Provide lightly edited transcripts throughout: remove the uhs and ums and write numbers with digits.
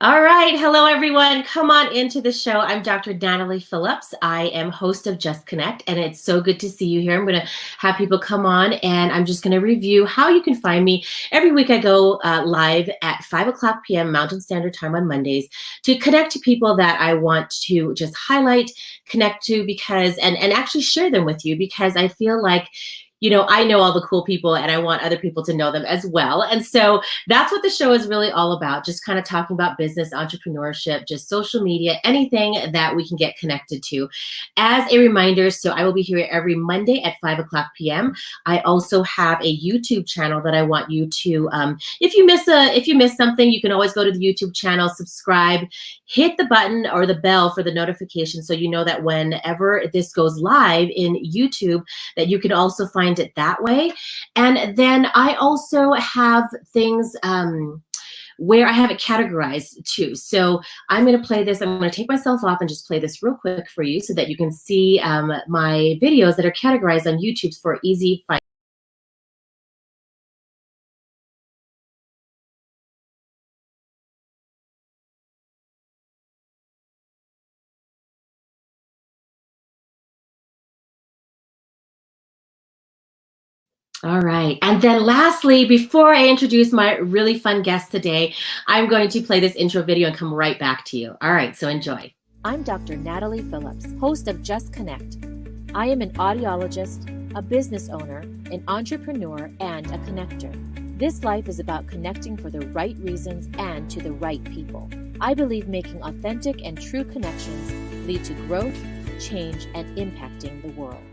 All right. Hello, everyone. Come on into the show. I'm Dr. Natalie Phillips. I am host of Just Connect, and it's so good to see you here. I'm going to have people come on, and I'm just going to review how you can find me. Every week, I go live at 5 o'clock p.m. Mountain Standard Time on Mondays to connect to people that I want to just highlight, connect to, and actually share them with you because I feel like I know all the cool people and I want other people to know them as well. And so that's what the show is really all about, just kind of talking about business, entrepreneurship, just social media, anything that we can get connected to. As a reminder, so I will be here every Monday at 5 o'clock p.m. I also have a YouTube channel that I want you to, if you miss something, you can always go to the YouTube channel, subscribe, hit the button or the bell for the notification so you know that whenever this goes live in YouTube, that you can also find it that way. And then I also have things where I have it categorized too. So I'm going to play this. I'm going to take myself off and just play this real quick for you so that you can see my videos that are categorized on YouTube for easy find. All right. And then lastly, before I introduce my really fun guest today, I'm going to play this intro video and come right back to you. All right. So enjoy. I'm Dr. Natalie Phillips, host of Just Connect. I am an audiologist, a business owner, an entrepreneur, and a connector. This life is about connecting for the right reasons and to the right people. I believe making authentic and true connections lead to growth, change, and impacting the world.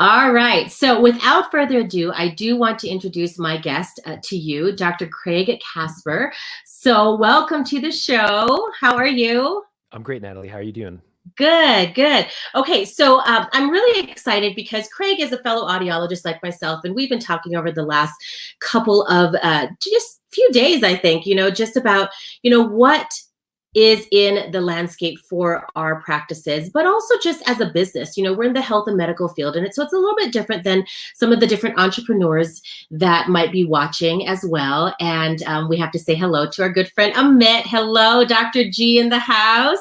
All right. So without further ado, I do want to introduce my guest to you, Dr. Craig Kasper. So welcome to the show. How are you? I'm great, Natalie. How are you doing? Good, good. Okay, so I'm really excited because Craig is a fellow audiologist like myself, and we've been talking over the last couple of just few days, I think, just about, what is in the landscape for our practices, but also just as a business. We're in the health and medical field, and so it's a little bit different than some of the different entrepreneurs that might be watching as well. And we have to say hello to our good friend Amit. Hello, Dr. G in the house.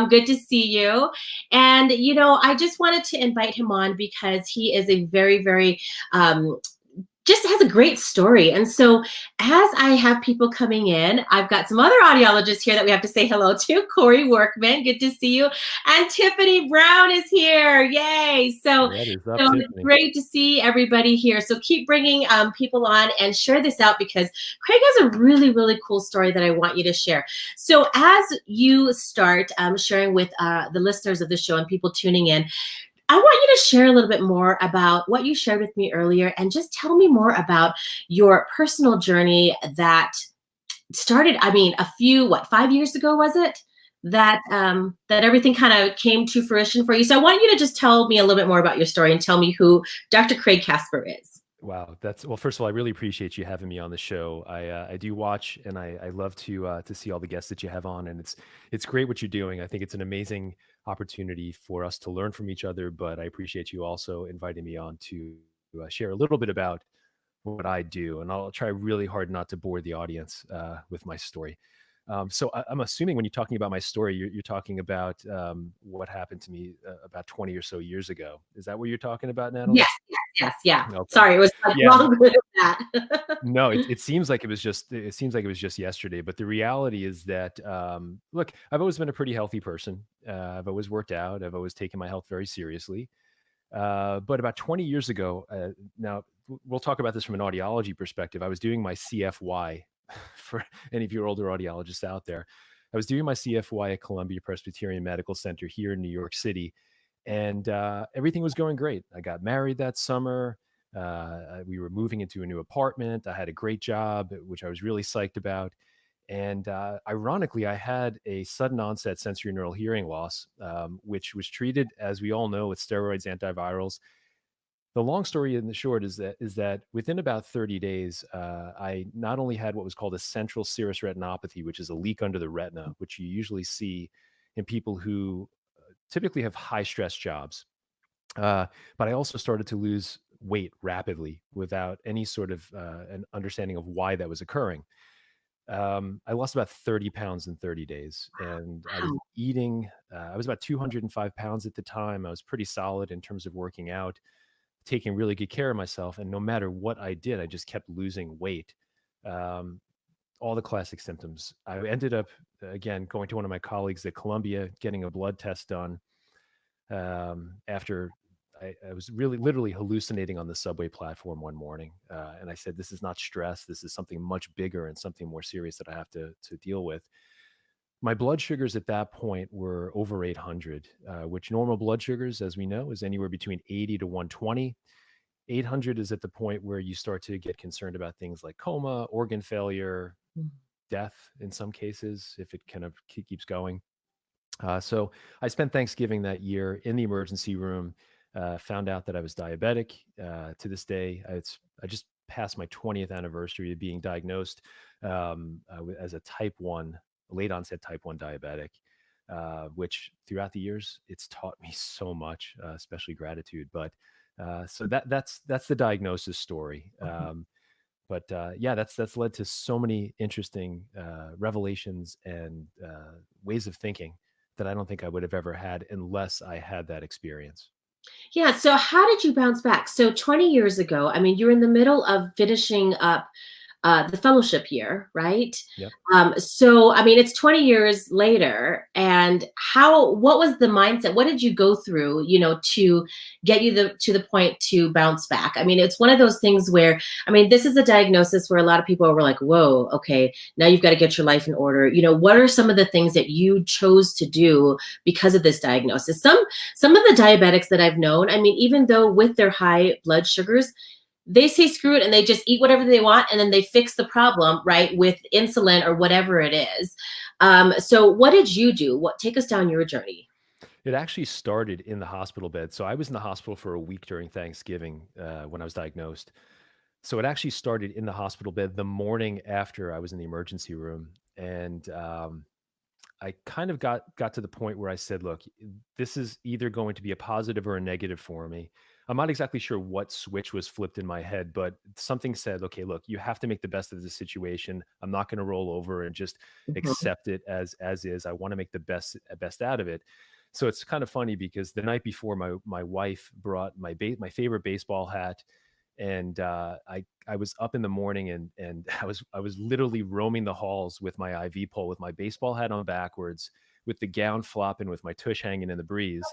Good to see you. And, I just wanted to invite him on because he is a very, very just has a great story. And so as I have people coming in, I've got some other audiologists here that we have to say hello to. Corey Workman, good to see you. And Tiffany Brown is here. Yay. So it's great to see everybody here. So keep bringing people on and share this out because Craig has a really, really cool story that I want you to share. So as you start sharing with the listeners of the show and people tuning in, I want you to share a little bit more about what you shared with me earlier and just tell me more about your personal journey that started, a few, 5 years ago, was it? That everything kind of came to fruition for you. So I want you to just tell me a little bit more about your story and tell me who Dr. Craig Kasper is. Wow, well. First of all, I really appreciate you having me on the show. I do watch, and I love to see all the guests that you have on, and it's great what you're doing. I think it's an amazing opportunity for us to learn from each other. But I appreciate you also inviting me on to share a little bit about what I do, and I'll try really hard not to bore the audience with my story. So I'm assuming when you're talking about my story, you're talking about what happened to me about 20 or so years ago. Is that what you're talking about, Natalie? Yes, yeah. Okay. Sorry, it was Yeah. longer than that. No, it seems like it seems like it was just yesterday. But the reality is that, look, I've always been a pretty healthy person. I've always worked out. I've always taken my health very seriously. But about 20 years ago, now we'll talk about this from an audiology perspective. I was doing my CFY for any of your older audiologists out there. I was doing my CFY at Columbia Presbyterian Medical Center here in New York City, and everything was going great. I got married that summer. We were moving into a new apartment. I had a great job, which I was really psyched about. And ironically, I had a sudden onset sensory neural hearing loss, which was treated, as we all know, with steroids, antivirals. The long story in the short is that within about 30 days, I not only had what was called a central serous retinopathy, which is a leak under the retina, which you usually see in people who typically have high stress jobs, but I also started to lose weight rapidly without any sort of an understanding of why that was occurring. I lost about 30 pounds in 30 days, and I was Wow. eating. I was about 205 pounds at the time. I was pretty solid in terms of working out, taking really good care of myself, and no matter what I did, I just kept losing weight. Um, all the classic symptoms. I ended up again going to one of my colleagues at Columbia, getting a blood test done after I was really literally hallucinating on the subway platform one morning. And I said, this is not stress. This is something much bigger and something more serious that I have to deal with. My blood sugars at that point were over 800, which normal blood sugars, as we know, is anywhere between 80 to 120. 800 is at the point where you start to get concerned about things like coma, organ failure, Mm. death in some cases, if it kind of keeps going. So I spent Thanksgiving that year in the emergency room. Found out that I was diabetic. To this day, I just passed my 20th anniversary of being diagnosed as a type one, late onset type one diabetic. Which throughout the years, it's taught me so much, especially gratitude. But so that's the diagnosis story. Mhm. But yeah, that's led to so many interesting revelations and ways of thinking that I don't think I would have ever had unless I had that experience. Yeah. So, how did you bounce back? So, 20 years ago, I mean, you're in the middle of finishing up the fellowship year, right? Yep. So, I mean, it's 20 years later, and what was the mindset? What did you go through, to get you to the point to bounce back? I mean, it's one of those things where, I mean, this is a diagnosis where a lot of people were like, whoa, okay, now you've got to get your life in order. What are some of the things that you chose to do because of this diagnosis? Some of the diabetics that I've known, I mean, even though with their high blood sugars, they say screw it and they just eat whatever they want and then they fix the problem, right, with insulin or whatever it is. So what did you do? Take us down your journey? It actually started in the hospital bed. So I was in the hospital for a week during Thanksgiving when I was diagnosed. So it actually started in the hospital bed the morning after I was in the emergency room. And I kind of got to the point where I said, "Look, this is either going to be a positive or a negative for me." I'm not exactly sure what switch was flipped in my head, but something said, "Okay, look, you have to make the best of the situation. I'm not going to roll over and just Mhm. accept it as is. I want to make the best out of it." So it's kind of funny because the night before, my wife brought my favorite baseball hat, and I was up in the morning, and I was literally roaming the halls with my IV pole with my baseball hat on backwards, with the gown flopping, with my tush hanging in the breeze,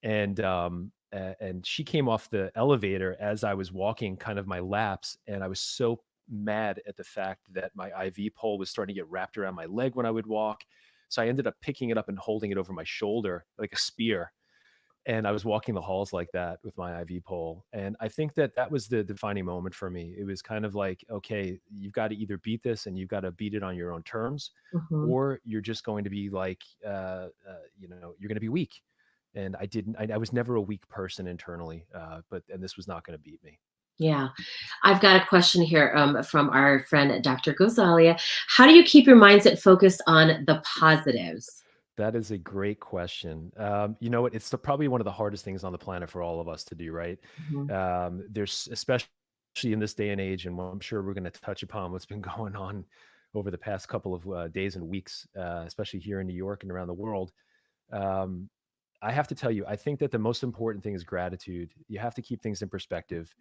and she came off the elevator as I was walking kind of my laps, and I was so mad at the fact that my IV pole was starting to get wrapped around my leg when I would walk. So I ended up picking it up and holding it over my shoulder like a spear, and I was walking the halls like that with my IV pole. And I think that that was the defining moment for me. It was kind of like, okay, you've got to either beat this and you've got to beat it on your own terms, Mhm. or you're just going to be like, you're going to be weak. And I didn't, I was never a weak person internally, and this was not going to beat me. Yeah. I've got a question here from our friend Dr. Gosalia. How do you keep your mindset focused on the positives? That is a great question. You know what? It's probably one of the hardest things on the planet for all of us to do, right? Mhm. There's especially in this day and age, and I'm sure we're going to touch upon what's been going on over the past couple of days and weeks, especially here in New York and around the world. Um, I have to tell you, I think that the most important thing is gratitude. You have to keep things in perspective.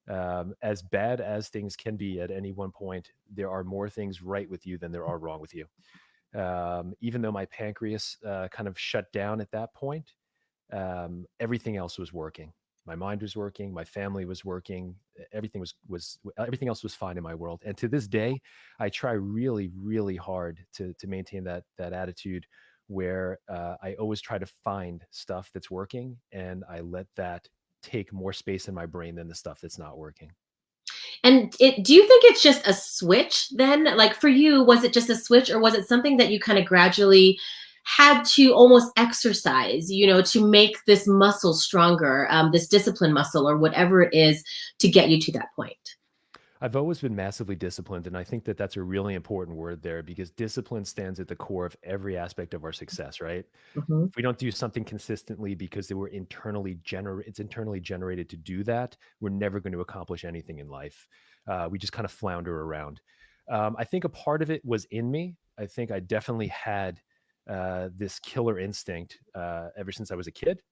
As bad as things can be at any one point, there are more things right with you than there are wrong with you. Even though my pancreas kind of shut down at that point, everything else was working. My mind was working, my family was working, everything was everything else was fine in my world. And to this day, I try really, really hard to maintain that attitude where I always try to find stuff that's working, and I let that take more space in my brain than the stuff that's not working. And do you think it's just a switch then? Like for you, was it just a switch or was it something that you kind of gradually had to almost exercise, to make this muscle stronger, this discipline muscle or whatever it is to get you to that point? I've always been massively disciplined, and I think that that's a really important word there because discipline stands at the core of every aspect of our success, right? Mhm. If we don't do something consistently because it's internally generated to do that, we're never going to accomplish anything in life. We just kind of flounder around. I think a part of it was in me. I think I definitely had this killer instinct ever since I was a kid.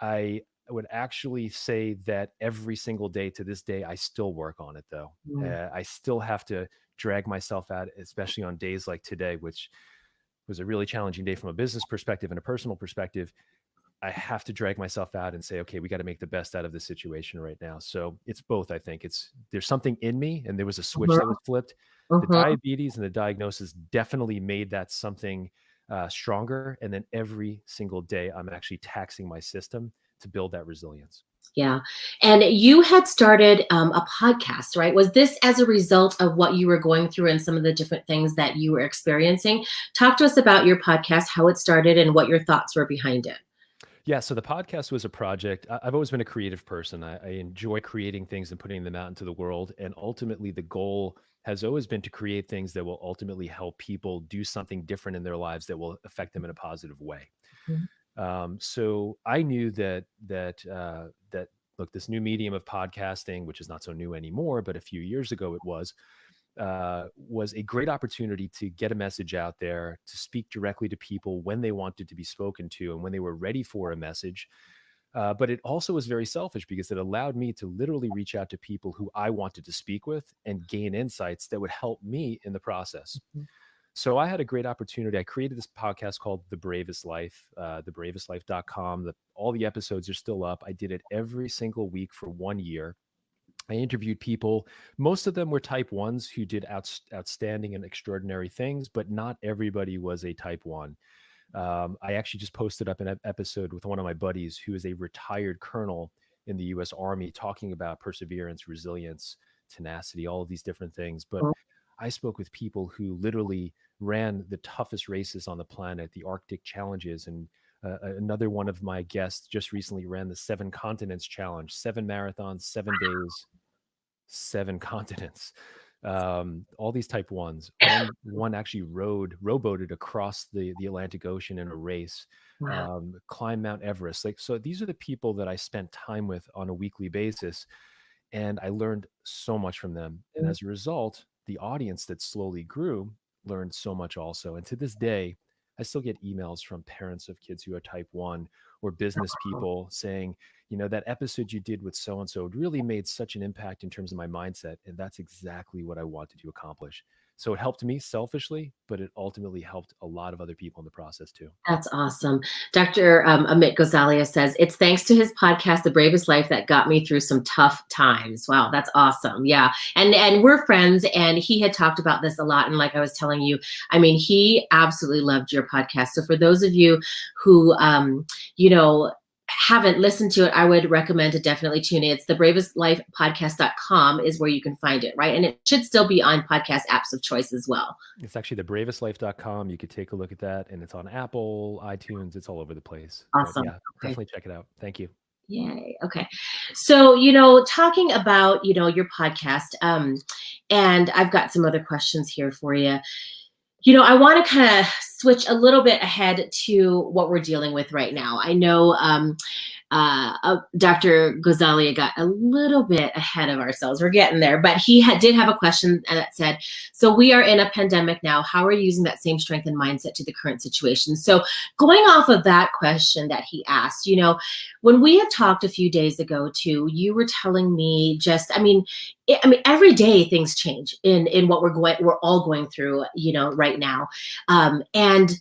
I would actually say that every single day to this day, I still work on it though. Mm. I still have to drag myself out, especially on days like today, which was a really challenging day from a business perspective and a personal perspective. I have to drag myself out and say, okay, we got to make the best out of this situation right now. So it's both. I think there's something in me, and there was a switch that was flipped. The Mhm. diabetes and the diagnosis definitely made that something stronger. And then every single day, I'm actually taxing my system to build that resilience. Yeah. And you had started a podcast, right? Was this as a result of what you were going through and some of the different things that you were experiencing? Talk to us about your podcast, how it started, and what your thoughts were behind it. Yeah, so the podcast was a project. I've always been a creative person. I enjoy creating things and putting them out into the world. And ultimately, the goal has always been to create things that will ultimately help people do something different in their lives that will affect them in a positive way. Mhm. So I knew that look, this new medium of podcasting, which is not so new anymore, but a few years ago it was a great opportunity to get a message out there, to speak directly to people when they wanted to be spoken to and when they were ready for a message. But it also was very selfish because it allowed me to literally reach out to people who I wanted to speak with and gain insights that would help me in the process. So I had a great opportunity. I created this podcast called The Bravest Life, thebravestlife.com. All the episodes are still up. I did it every single week for 1 year. I interviewed people. Most of them were type ones who did outstanding and extraordinary things, but not everybody was a type one. I actually just posted up an episode with one of my buddies who is a retired colonel in the US Army talking about perseverance, resilience, tenacity, all of these different things. But I spoke with people who literally ran the toughest races on the planet, the Arctic challenges. And another one of my guests just recently ran the 7 continents challenge, 7 marathons, 7 days, 7 continents. All these type ones. One actually rowboated across the Atlantic Ocean in a race, Wow. climbed Mount Everest. Like, so these are the people that I spent time with on a weekly basis, and I learned so much from them. And as a result, the audience that slowly grew learned so much also. And to this day, I still get emails from parents of kids who are type 1 or business people saying, that episode you did with so and so really made such an impact in terms of my mindset. And that's exactly what I wanted to accomplish. So it helped me selfishly, but it ultimately helped a lot of other people in the process too. That's awesome. Dr. Amit Gosalia says, it's thanks to his podcast, The Bravest Life, that got me through some tough times. Wow, that's awesome. Yeah. And we're friends, and he had talked about this a lot. And like I was telling you, I mean, he absolutely loved your podcast. So for those of you who, you know, haven't listened to it, I would recommend to definitely tune in. It's thebravestlifepodcast.com is where you can find it, right? And it should still be on podcast apps of choice as well. It's actually thebravestlife.com. You could take a look at that, and it's on Apple, iTunes, it's all over the place. But Awesome. yeah, Okay. definitely check it out. Thank you. Yay. Okay. So, talking about, your podcast, and I've got some other questions here for you. I want to kind of switch a little bit ahead to what we're dealing with right now. I know Dr. Gosalia got a little bit ahead of ourselves. We're getting there, but he did have a question that said, so we are in a pandemic now. How are you using that same strength and mindset to the current situation? So going off of that question that he asked, when we had talked a few days ago too, you were telling me every day things change in what we're all going through, right now. And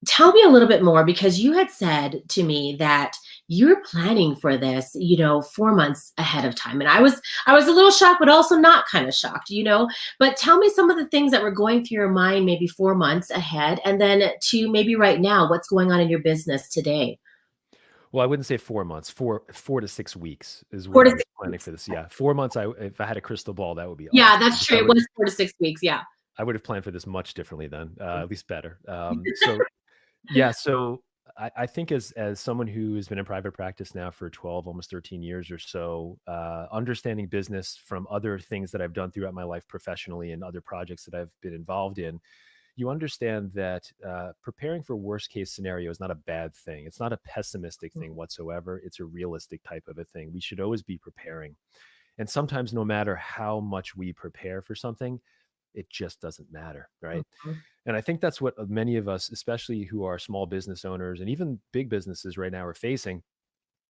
tell me a little bit more, because you had said to me that you're planning for this, 4 months ahead of time. And I was a little shocked, but also not kind of shocked, but tell me some of the things that were going through your mind, maybe 4 months ahead. And then to maybe right now, what's going on in your business today? Well, I wouldn't say 4 months. 4 to 6 weeks is Four when to I was six planning weeks. for this. Yeah, 4 months. If I had a crystal ball, that would be Yeah, awesome. that's true. It was 4 to 6 weeks. Yeah. I would have planned for this much differently then, at least better. So yeah, so I think as someone who has been in private practice now for 12, almost 13 years or so, understanding business from other things that I've done throughout my life professionally and other projects that I've been involved in, you understand that preparing for worst case scenario is not a bad thing. It's not a pessimistic thing whatsoever. It's a realistic type of a thing. We should always be preparing. And sometimes no matter how much we prepare for something, it just doesn't matter, right? Mhm. And I think that's what many of us, especially who are small business owners and even big businesses right now, are facing,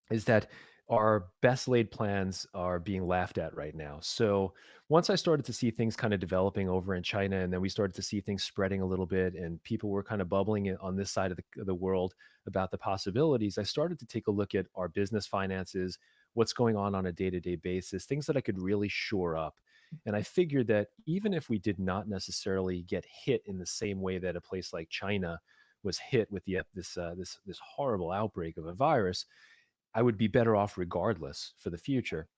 is that our best laid plans are being laughed at right now. So once I started to see things kind of developing over in China, and then we started to see things spreading a little bit, and people were kind of bubbling on this side of the world about the possibilities, I started to take a look at our business finances, what's going on a day-to-day basis, things that I could really shore up. And I figured that even if we did not necessarily get hit in the same way that a place like China was hit with this horrible outbreak of a virus, I would be better off regardless for the future.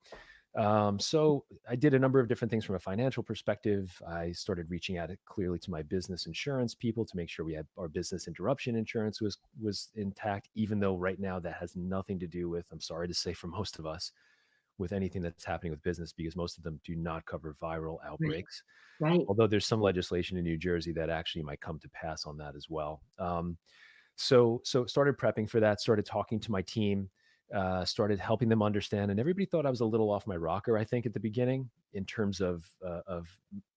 So I did a number of different things from a financial perspective. I started reaching out clearly to my business insurance people to make sure we had our business interruption insurance was intact, even though right now that has nothing to do with, I'm sorry to say for most of us, with anything that's happening with business, because most of them do not cover viral Right. outbreaks. Right. Although there's some legislation in New Jersey that actually might come to pass on that as well. So started prepping for that, started talking to my team, started helping them understand, and everybody thought I was a little off my rocker, I think, at the beginning, in terms of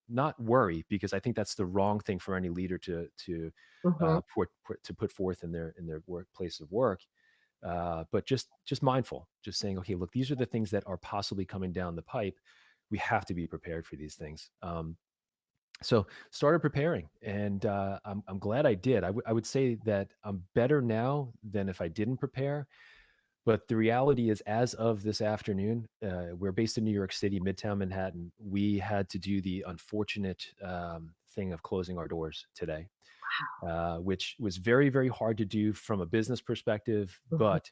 not worry, because I think that's the wrong thing for any leader Mhm. to put forth in their workplace of work. But just mindful, just saying, okay, look, these are the things that are possibly coming down the pipe. We have to be prepared for these things. So started preparing, and I'm glad I did. I would say that I'm better now than if I didn't prepare. But the reality is, as of this afternoon, we're based in New York City, Midtown Manhattan. We had to do the unfortunate thing of closing our doors today, which was very, very hard to do from a business perspective, Mhm. but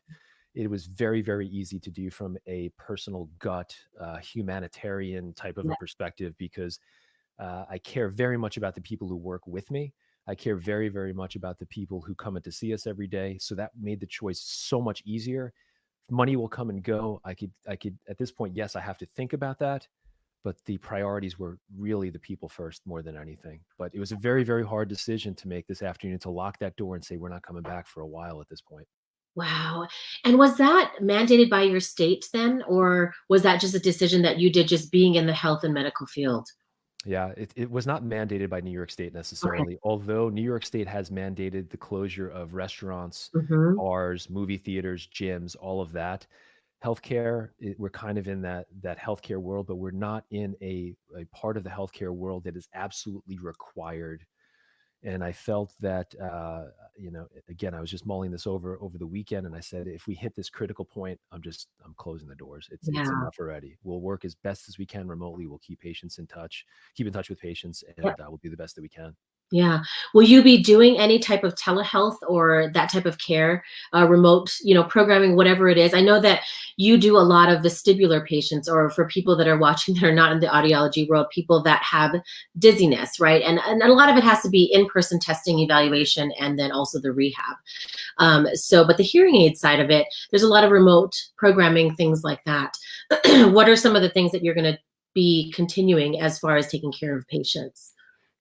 it was very, very easy to do from a personal gut, humanitarian type of a Yeah. perspective, because I care very much about the people who work with me. I care very, very much about the people who come in to see us every day. So that made the choice so much easier. Money will come and go. I could at this point, yes, I have to think about that, but the priorities were really the people first more than anything. But it was a very, very hard decision to make this afternoon, to lock that door and say, we're not coming back for a while at this point. Wow. And was that mandated by your state then, or was that just a decision that you did just being in the health and medical field? Yeah, it was not mandated by New York State Okay. necessarily, although New York State has mandated the closure of restaurants, Mhm. bars, movie theaters, gyms, all of that. Healthcare, we're kind of in that healthcare world, but we're not in a part of the healthcare world that is absolutely required. And I felt that, again, I was just mulling this over the weekend, and I said, if we hit this critical point, I'm closing the doors. It's Yeah. enough already. We'll work as best as we can remotely. We'll keep in touch with patients, Yep. and we'll do the best that we can. Yeah. Will you be doing any type of telehealth or that type of care, remote, programming, whatever it is? I know that you do a lot of vestibular patients, or for people that are watching that are not in the audiology world, people that have dizziness, right? And a lot of it has to be in-person testing, evaluation, and then also the rehab. But the hearing aid side of it, there's a lot of remote programming, things like that. What are some of the things that you're going to be continuing as far as taking care of patients?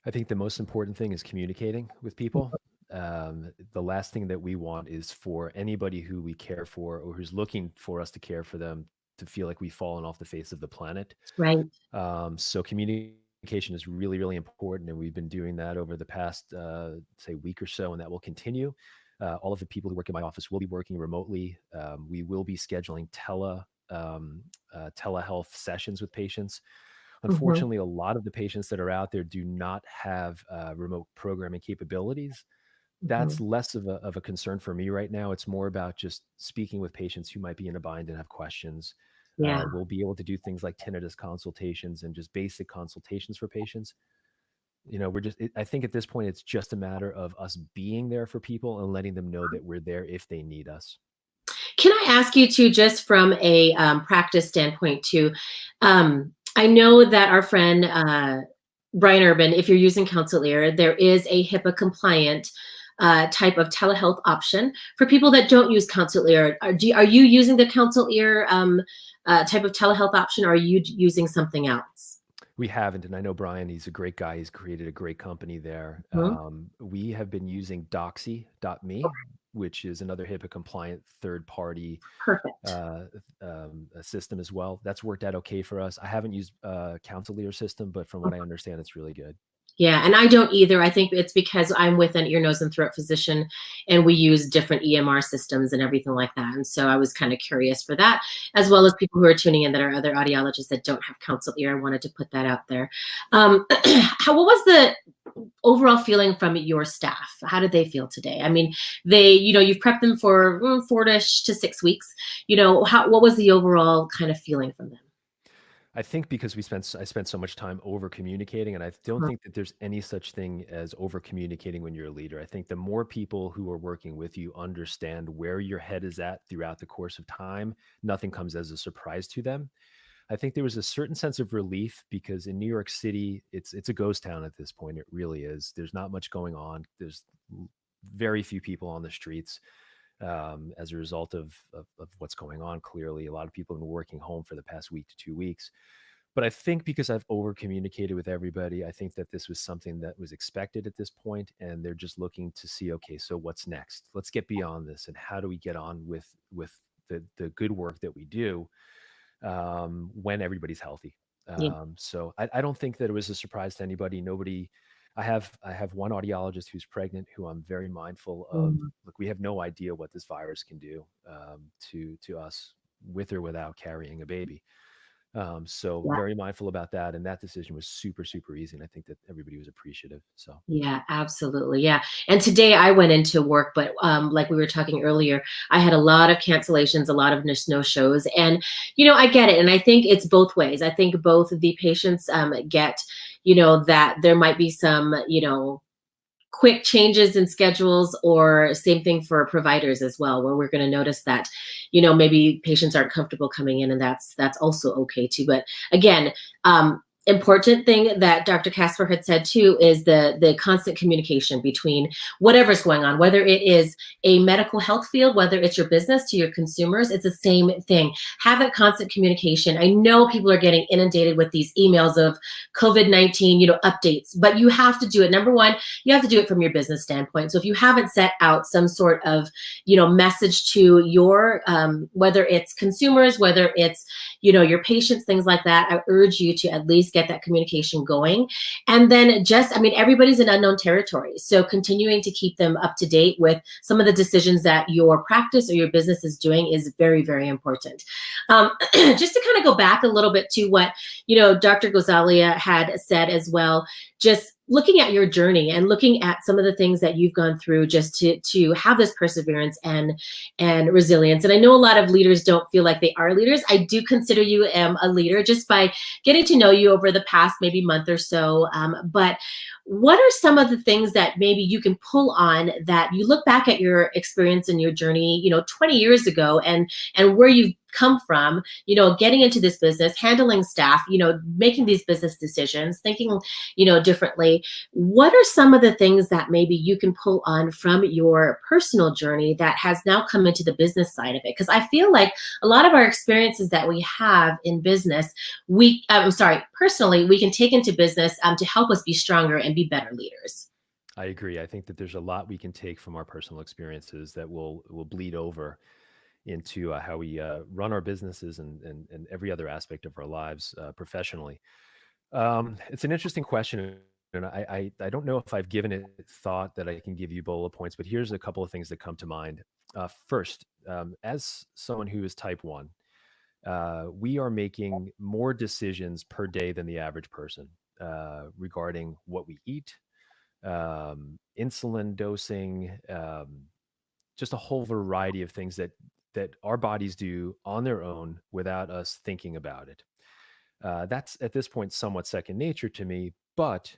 I think the most important thing is communicating with people. The last thing that we want is for anybody who we care for, or who's looking for us to care for them, to feel like we've fallen off the face of the planet. Right. So communication is really, really important, and we've been doing that over the past, say, week or so, and that will continue. All of the people who work in my office will be working remotely. We will be scheduling telehealth sessions with patients. Mhm. Unfortunately, a lot of the patients that are out there do not have remote programming capabilities. That's Mhm. less of a concern for me right now. It's more about just speaking with patients who might be in a bind and have questions. Yeah. We'll be able to do things like tinnitus consultations and just basic consultations for patients. I think at this point, it's just a matter of us being there for people and letting them know that we're there if they need us. Can I ask you to, just from a practice standpoint too? I know that our friend Brian Urban, if you're using Counsel Ear, there is a HIPAA compliant type of telehealth option for people that don't use Counsel Ear. Are you using the Counsel Ear type of telehealth option, or are you using something else? We haven't, and I know Brian, he's a great guy. He's created a great company there. Mhm. We have been using Doxy.me. which is another HIPAA compliant third party Perfect. uh, a system as well. That's worked out okay for us. I haven't used Council Leader system, but from what I understand, it's really good. Yeah, and I don't either. I think it's because I'm with an ear, nose, and throat physician, and we use different EMR systems and everything like that. And so I was kind of curious for that, as well as people who are tuning in that are other audiologists that don't have Council Ear. I wanted to put that out there. What was the overall feeling from your staff? How did they feel today? I mean, you've prepped them for 4 to 6 weeks. What was the overall kind of feeling from them? I think because I spent so much time over communicating, and I don't Uh-huh. think that there's any such thing as over communicating when you're a leader. I think the more people who are working with you understand where your head is at throughout the course of time, nothing comes as a surprise to them. I think there was a certain sense of relief because in New York City, it's a ghost town at this point. It really is. There's not much going on. There's very few people on the streets as a result of what's going on. Clearly, a lot of people have been working home for the past week to 2 weeks. But I think because I've over communicated with everybody, I think that this was something that was expected at this point, and they're just looking to see, okay, so what's next? Let's get beyond this, and how do we get on with the good work that we do when everybody's healthy. Yeah. So I don't think that it was a surprise to anybody. Nobody. I have one audiologist who's pregnant, who I'm very mindful of. Mm, Look, we have no idea what this virus can do to us, with or without carrying a baby. So yeah. very mindful about that, and that decision was super super easy, and I think that everybody was appreciative. So Yeah, absolutely. Yeah. And today I went into work, but like we were talking earlier, I had a lot of cancellations, a lot of no shows. And, I get it. And I think it's both ways. I think both of the patients get, that there might be some, quick changes in schedules, or same thing for providers as well, where we're going to notice that maybe patients aren't comfortable coming in, and that's also okay too. But again, important thing that Dr. Kasper had said too is the constant communication between whatever's going on, whether it is a medical health field, whether it's your business to your consumers. It's the same thing. Have that constant communication. I know people are getting inundated with these emails of COVID-19 updates, but you have to do it. Number one, you have to do it from your business standpoint. So if you haven't set out some sort of message to your whether it's consumers, whether it's your patients, things like that, I urge you to at least get that communication going. And then everybody's in unknown territory, so continuing to keep them up to date with some of the decisions that your practice or your business is doing is very, very important. Just to kind of go back a little bit to what Dr. Gozalia had said as well, just looking at your journey and looking at some of the things that you've gone through, just to have this perseverance and resilience. And I know a lot of leaders don't feel like they are leaders. I do consider you a leader just by getting to know you over the past maybe month or so. But what are some of the things that maybe you can pull on, that you look back at your experience and your journey 20 years ago, and where you've come from, getting into this business, handling staff, making these business decisions, thinking differently. What are some of the things that maybe you can pull on from your personal journey that has now come into the business side of it? Because I feel like a lot of our experiences that we have in business, personally, we can take into business to help us be stronger and be better leaders. I agree. I think that there's a lot we can take from our personal experiences that will bleed over into how we run our businesses and every other aspect of our lives professionally. It's an interesting question, and I don't know if I've given it thought that I can give you bullet points, but here's a couple of things that come to mind. First, as someone who is type 1, we are making more decisions per day than the average person regarding what we eat, insulin dosing, just a whole variety of things that our bodies do on their own without us thinking about it. That's at this point somewhat second nature to me, but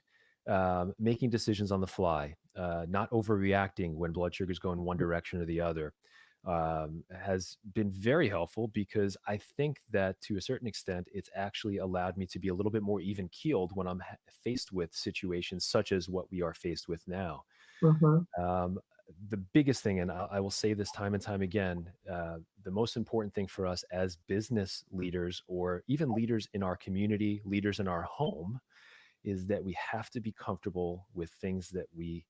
making decisions on the fly, not overreacting when blood sugars go in one direction or the other, has been very helpful, because I think that to a certain extent, it's actually allowed me to be a little bit more even keeled when I'm faced with situations such as what we are faced with now. Mhm. Um, the biggest thing, and I will say this time and time again, the most important thing for us as business leaders, or even leaders in our community, leaders in our home, is that we have to be comfortable with things that we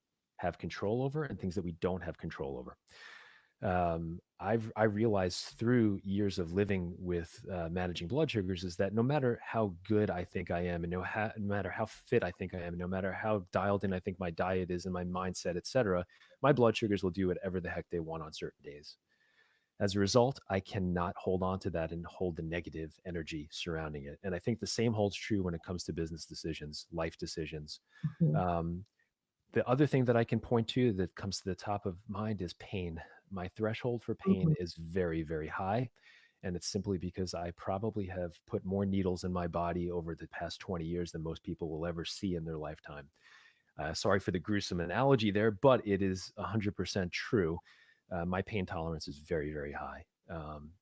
have control over and things that we don't have control over. I realized through years of living with managing blood sugars is that no matter how good I think I am, and no matter how fit I think I am, and no matter how dialed in I think my diet is and my mindset, etc., my blood sugars will do whatever the heck they want on certain days. As a result, I cannot hold on to that and hold the negative energy surrounding it. And I think the same holds true when it comes to business decisions, life decisions. Mhm. Um, the other thing that I can point to that comes to the top of mind is pain. My threshold for pain Mhm. is very, very high. And it's simply because I probably have put more needles in my body over the past 20 years than most people will ever see in their lifetime. Sorry for the gruesome analogy there, but it is 100% true. My pain tolerance is very, very high.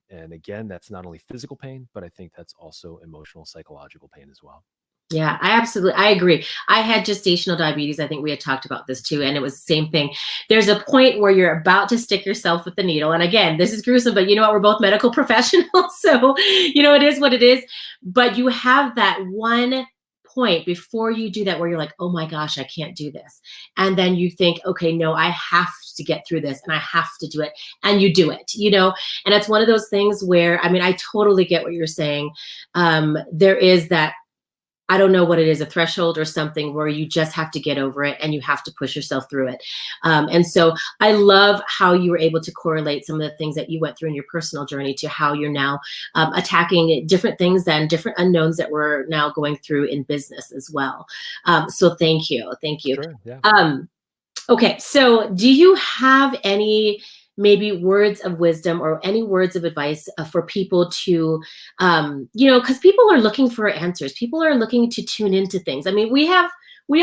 And again, that's not only physical pain, but I think that's also emotional, psychological pain as well. Yeah, I agree. I had gestational diabetes. I think we had talked about this too, and it was the same thing. There's a point where you're about to stick yourself with the needle. And again, this is gruesome, but you know what? We're both medical professionals. So, it is what it is. But you have that one point before you do that where you're like, oh my gosh, I can't do this. And then you think, okay, no, I have to get through this and I have to do it. And you do it. And it's one of those things where, I mean, I totally get what you're saying. There is that, I don't know what it is, a threshold or something where you just have to get over it and you have to push yourself through it. And so I love how you were able to correlate some of the things that you went through in your personal journey to how you're now attacking different things and different unknowns that we're now going through in business as well. So thank you. Thank you. Sure. Yeah. Okay, so do you have any maybe words of wisdom or any words of advice for people to, because people are looking for answers. People are looking to tune into things. I mean, we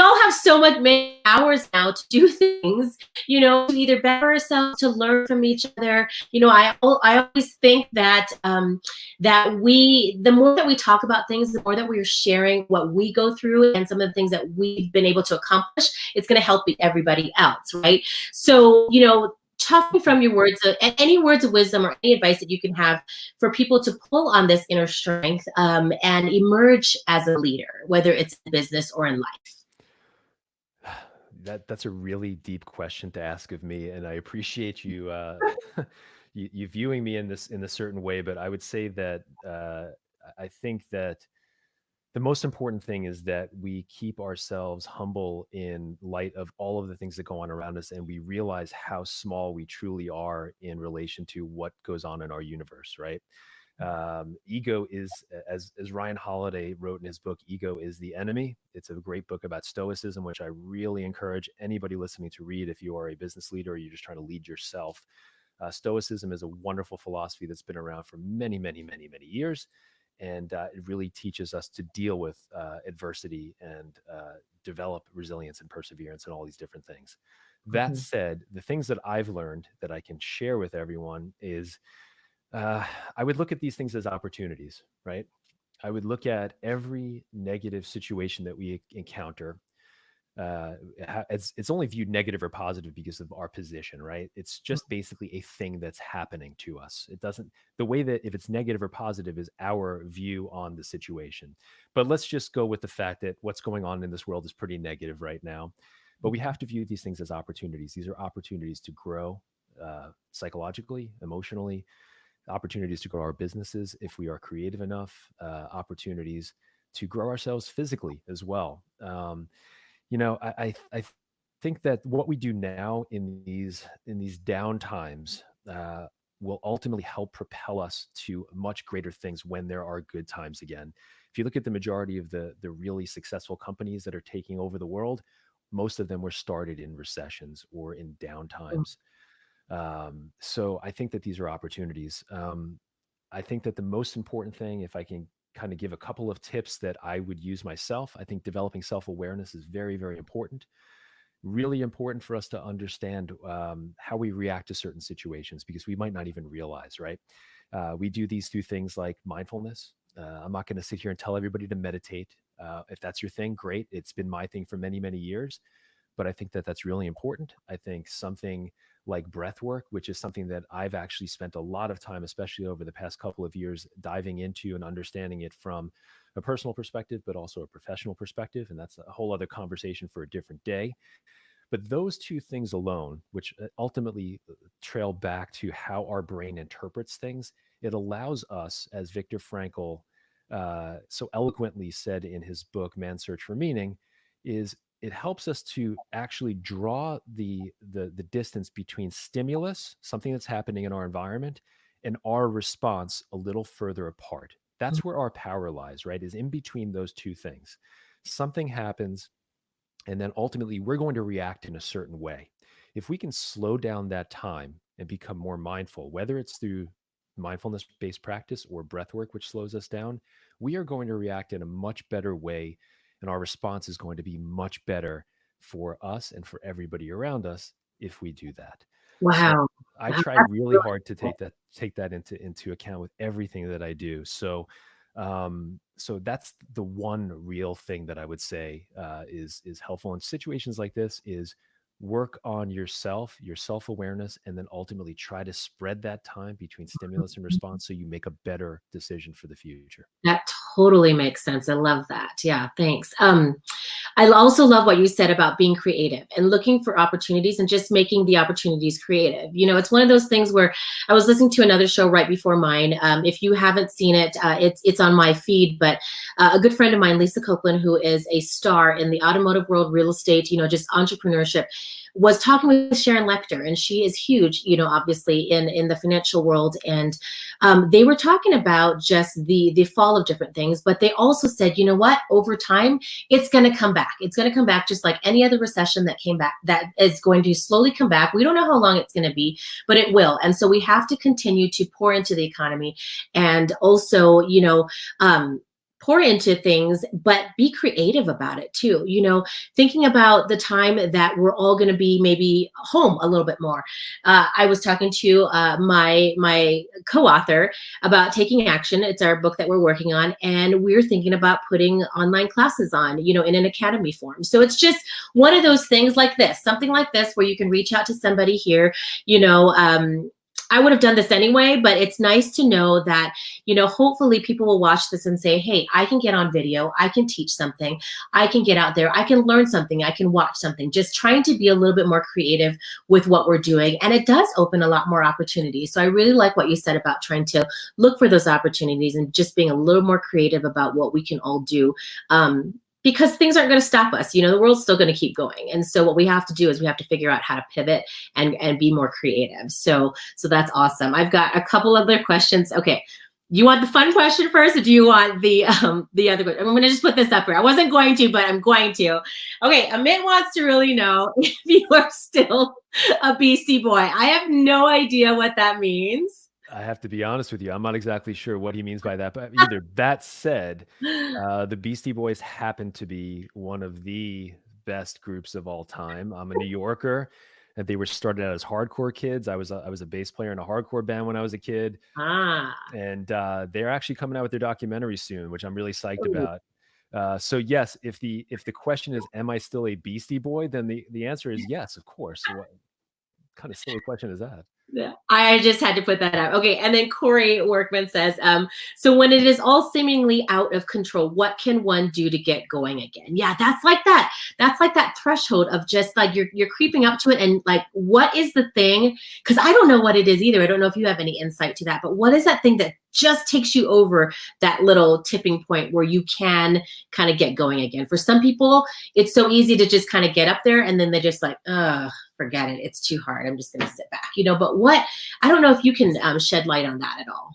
all have so much many hours now to do things, to either better ourselves, to learn from each other. I always think that the more that we talk about things, the more that we're sharing what we go through and some of the things that we've been able to accomplish, it's going to help everybody else, right? So, talking from your words, any words of wisdom or any advice that you can have for people to pull on this inner strength and emerge as a leader, whether it's in business or in life. That's a really deep question to ask of me, and I appreciate you you viewing me in this certain way. But I would say that I think that the most important thing is that we keep ourselves humble in light of all of the things that go on around us, and we realize how small we truly are in relation to what goes on in our universe, right? Ego is, as Ryan Holiday wrote in his book, Ego is the Enemy. It's a great book about stoicism, which I really encourage anybody listening to read if you are a business leader or you're just trying to lead yourself. Stoicism is a wonderful philosophy that's been around for many, many, many, many years. And it really teaches us to deal with adversity and develop resilience and perseverance and all these different things. That Mhm. said, the things that I've learned that I can share with everyone is I would look at these things as opportunities, right? I would look at every negative situation that we encounter. It's only viewed negative or positive because of our position, right? It's just basically a thing that's happening to us. It doesn't, the way that if it's negative or positive is our view on the situation. But let's just go with the fact that what's going on in this world is pretty negative right now. But we have to view these things as opportunities. These are opportunities to grow psychologically, emotionally, opportunities to grow our businesses if we are creative enough, opportunities to grow ourselves physically as well. I think that what we do now in these down times will ultimately help propel us to much greater things when there are good times again. If you look at the majority of the really successful companies that are taking over the world, most of them were started in recessions or in down times. So I think that these are opportunities. I think that the most important thing, if I can kind of give a couple of tips that I would use myself, I think developing self awareness is very, very important. Really important for us to understand how we react to certain situations because we might not even realize, right? We do these through things like mindfulness. I'm not going to sit here and tell everybody to meditate. If that's your thing, great. It's been my thing for many, many years, but I think that that's really important. I think something like breath work, which is something that I've actually spent a lot of time, especially over the past couple of years, diving into and understanding it from a personal perspective, but also a professional perspective. And that's a whole other conversation for a different day. But those two things alone, which ultimately trail back to how our brain interprets things, it allows us, as Viktor Frankl so eloquently said in his book Man's Search for Meaning, is it helps us to actually draw the distance between stimulus, something that's happening in our environment, and our response a little further apart. That's where our power lies, right? Is in between those two things. Something happens, and then ultimately we're going to react in a certain way. If we can slow down that time and become more mindful, whether it's through mindfulness based practice or breath work, which slows us down, we are going to react in a much better way. And our response is going to be much better for us and for everybody around us if we do that. So Wow. I Wow, try that's really really hard to cool. take that into account with everything that I do. So that's the one real thing that I would say is helpful in situations like this is work on yourself, your self-awareness, and then ultimately try to spread that time between stimulus and response so you make a better decision for the future. That totally makes sense. I love that. Yeah, thanks. I also love what you said about being creative and looking for opportunities and just making the opportunities creative. It's one of those things where I was listening to another show right before mine. If you haven't seen it, it's on my feed. But a good friend of mine, Lisa Copeland, who is a star in the automotive world, real estate, just entrepreneurship, was talking with Sharon Lechter, and she is huge, obviously in the financial world. And they were talking about just the fall of different things, but they also said, you know what, over time, it's going to come back. It's going to come back just like any other recession that came back, that is going to slowly come back. We don't know how long it's going to be, but it will. And so we have to continue to pour into the economy and also, pour into things, but be creative about it too. Thinking about the time that we're all going to be maybe home a little bit more. I was talking to my co-author about taking action. It's our book that we're working on, and we're thinking about putting online classes on, in an academy form. So it's just one of those things like this, something like this, where you can reach out to somebody here, I would have done this anyway, but it's nice to know that, hopefully people will watch this and say, hey, I can get on video. I can teach something. I can get out there. I can learn something. I can watch something. Just trying to be a little bit more creative with what we're doing. And it does open a lot more opportunities. So I really like what you said about trying to look for those opportunities and just being a little more creative about what we can all do. Because things aren't going to stop us. The world's still going to keep going. And so what we have to do is we have to figure out how to pivot and be more creative. So that's awesome. I've got a couple other questions. Okay. You want the fun question first, or do you want the other question? I'm going to just put this up here. I wasn't going to, but I'm going to. Okay. Amit wants to really know if you are still a Beastie Boy. I have no idea what that means. I have to be honest with you. I'm not exactly sure what he means by that, but either. That said, the Beastie Boys happen to be one of the best groups of all time. I'm a New Yorker, and they were started out as hardcore kids. I was a bass player in a hardcore band when I was a kid, and they're actually coming out with their documentary soon, which I'm really psyched about. So yes, if the question is, am I still a Beastie Boy? Then the answer is yes, of course. What kind of silly question is that? Yeah, I just had to put that out. Okay. And then Corey Workman says, so when it is all seemingly out of control, what can one do to get going again? Yeah, that's like that. That's like that threshold of just like you're creeping up to it. And like, what is the thing? Because I don't know what it is either. I don't know if you have any insight to that, but what is that thing that just takes you over that little tipping point where you can kind of get going again? For some people, it's so easy to just kind of get up there and then they just like, forget it. It's too hard. I'm just going to sit back, but I don't know if you can shed light on that at all.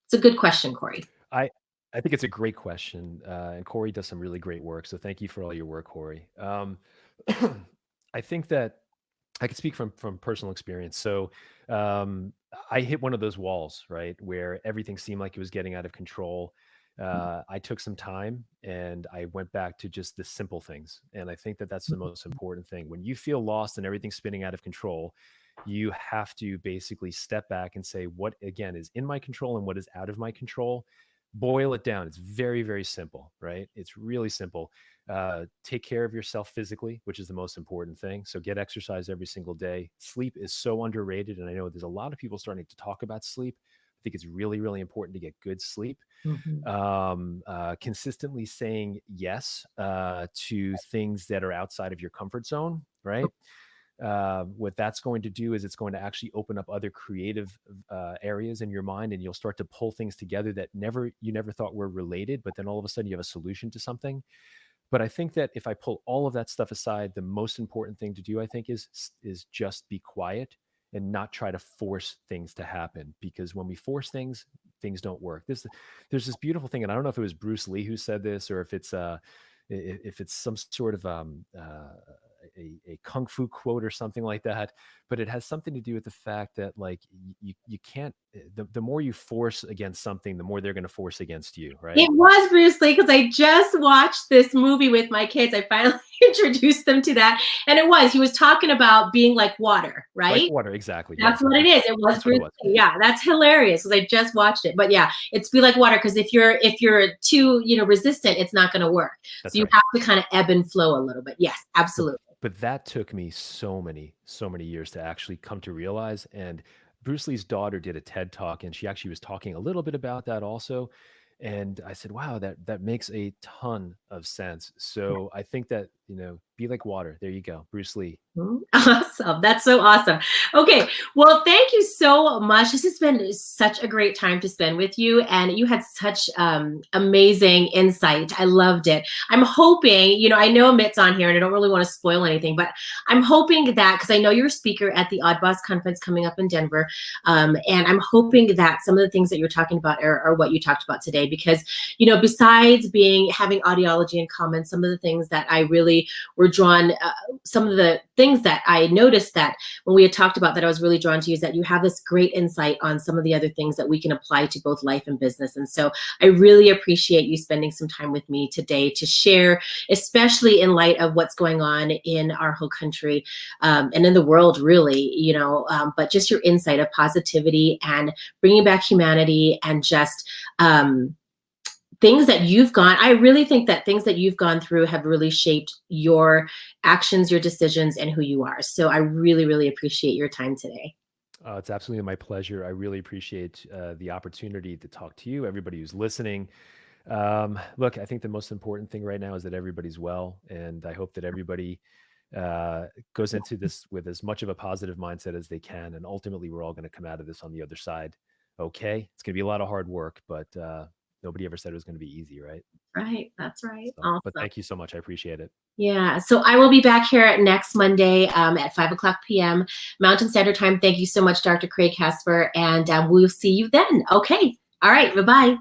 It's a good question, Corey. I think it's a great question, and Corey does some really great work. So thank you for all your work, Corey. I think that I can speak from personal experience. So I hit one of those walls, right, where everything seemed like it was getting out of control. I took some time and I went back to just the simple things. And I think that that's the most important thing. When you feel lost and everything's spinning out of control, you have to basically step back and say, what again is in my control and what is out of my control. Boil it down. It's very, very simple, right? It's really simple. Take care of yourself physically, which is the most important thing. So get exercise every single day. Sleep is so underrated. And I know there's a lot of people starting to talk about sleep. I think it's really, really important to get good sleep. Mhm. Consistently saying yes to things that are outside of your comfort zone, right? What that's going to do is it's going to actually open up other creative areas in your mind, and you'll start to pull things together that you never thought were related, but then all of a sudden you have a solution to something. But I think that if I pull all of that stuff aside, the most important thing to do, I think, is just be quiet and not try to force things to happen. Because when we force things, things don't work. There's this beautiful thing, and I don't know if it was Bruce Lee who said this, or if it's some sort of a kung fu quote or something like that, but it has something to do with the fact that, like, you can't, the more you force against something, the more they're going to force against you, right? It was Bruce Lee, because I just watched this movie with my kids. I finally introduced them to that. And he was talking about being like water, Like right? water, exactly. That's Yes, what it is. It was that's what it Bruce was. Lee. Yeah, that's hilarious, because I just watched it. But yeah, it's be like water, because if you're too, resistant, it's not going to work. That's So you right. have to kind of ebb and flow a little bit. Yes, absolutely. But that took me so many years to actually come to realize. And Bruce Lee's daughter did a TED talk, and she actually was talking a little bit about that also. And I said, wow, that makes a ton of sense. So I think that, be like water. There you go. Bruce Lee. Awesome. That's so awesome. Okay. Well, thank you so much. This has been such a great time to spend with you. And you had such amazing insight. I loved it. I'm hoping, I know Amit's on here and I don't really want to spoil anything, but I'm hoping that, because I know you're a speaker at the Odd Boss conference coming up in Denver. And I'm hoping that some of the things that you're talking about are what you talked about today, because, besides having audiology in common, some of the things that I really were drawn, some of the things that I noticed that when we had talked about that I was really drawn to, is that you have this great insight on some of the other things that we can apply to both life and business. And so I really appreciate you spending some time with me today to share, especially in light of what's going on in our whole country and in the world, really, but just your insight of positivity and bringing back humanity, and just things that I really think that things that you've gone through have really shaped your actions, your decisions, and who you are. So I really, really appreciate your time today. It's absolutely my pleasure. I really appreciate the opportunity to talk to you, everybody who's listening. Look, I think the most important thing right now is that everybody's well, and I hope that everybody goes into this with as much of a positive mindset as they can, and ultimately we're all going to come out of this on the other side. Okay, it's going to be a lot of hard work, but nobody ever said it was going to be easy, right? Right. That's right. So, Awesome. but thank you so much. I appreciate it. Yeah. So I will be back here next Monday at 5:00 p.m. Mountain Standard Time. Thank you so much, Dr. Craig Kasper, and we'll see you then. Okay. All right. Bye-bye.